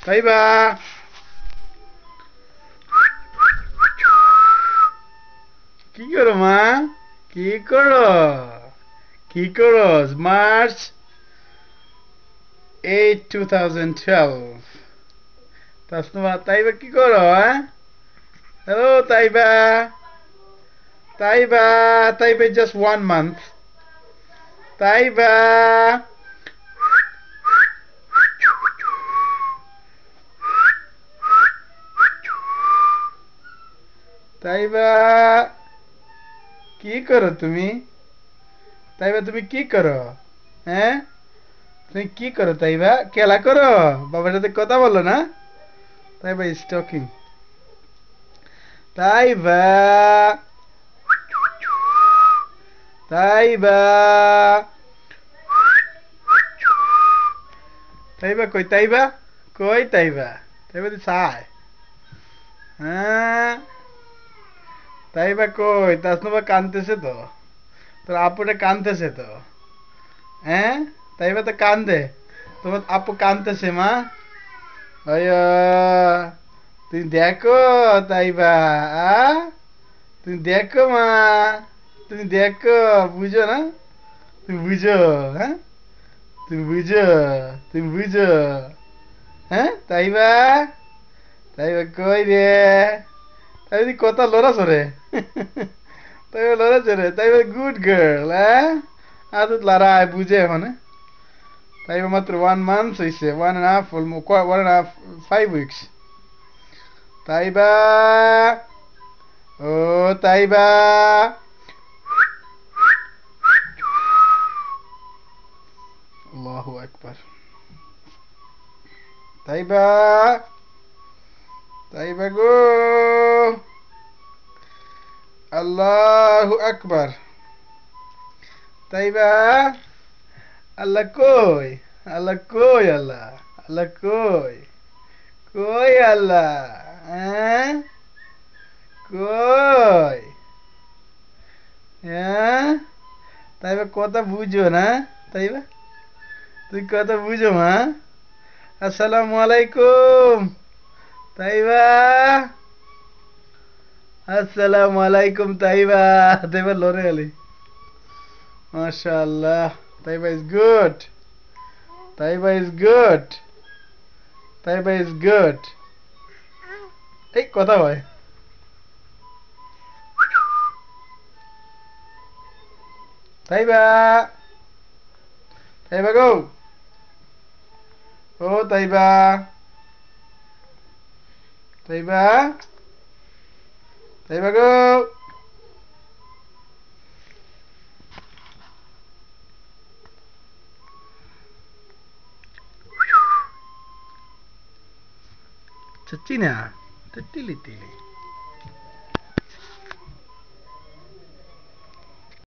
তাইবা কি করো মা? কি করো? কি করো? মার্চ 8 2012 তাসনুমা তাইবা কি করো? Hello Taiba Taiba Taiba just 1 month Taiba Taiba কি করো তুমি? তাইবা তুমি কি করো? হ্যাঁ, তুমি কি করো তাইবা? খেলা করো? বাবার সাথে কথা বলো না? Taiba is talking. তাইবা তাইবা তাইবা কই তাইবা? কই তাইবা? তাইবা দি চায়। হ্যাঁ, তাইবা কই? তাসনুবা কানতেছে তো, তোর আপুটা কানতেছে তো। হ্যাঁ, তাইবা তো কান্দে, তোমার আপু কানতেছে মা। অয় তুমি দেখো তাইবা, আ তুমি দেখো মা, তুমি দেখো, বুঝো না? তুমি বুঝো? হ্যাঁ, তুমি বুঝো? তুমি বুঝো? হ্যাঁ তাইবা, তাইবা কই রে? তাই দি কথা লড়া সরে। তাইবা লড়া সরে, তাইবা গুড গার্ল। হ্যাঁ, আদত লড়াই বুঝে এখন। তাইবা মাত্র 1 month হয়েছে, 1.5, 1.5, 5 weeks। তাইবা, ও তাইবা, আল্লাহু আকবার। তাইবা, তাইবা গো, আল্লাহু আকবার। তাইবা, আল্লাহ কই? আল্লাহ কই? আল্লাহ, আল্লাহ কই? কই আল্লাহ? হ্যাঁ, কই? হ্যাঁ, তাইবা কথা বুঝো না? তাইবা তুই কথা বুঝো মা? আসসালামু আলাইকুম তাইবা, আসসালামু আলাইকুম তাইবা। তাইবা লড়ে গেলি, মাশাআল্লাহ। Taiba is good, Taiba is good, Taiba is good. এই কথা হয়। তাইবা, তাইবা গো, ও তাইবা, তাইবা, তাইবা গো। চাচ্ছি না, তিলি তিলি।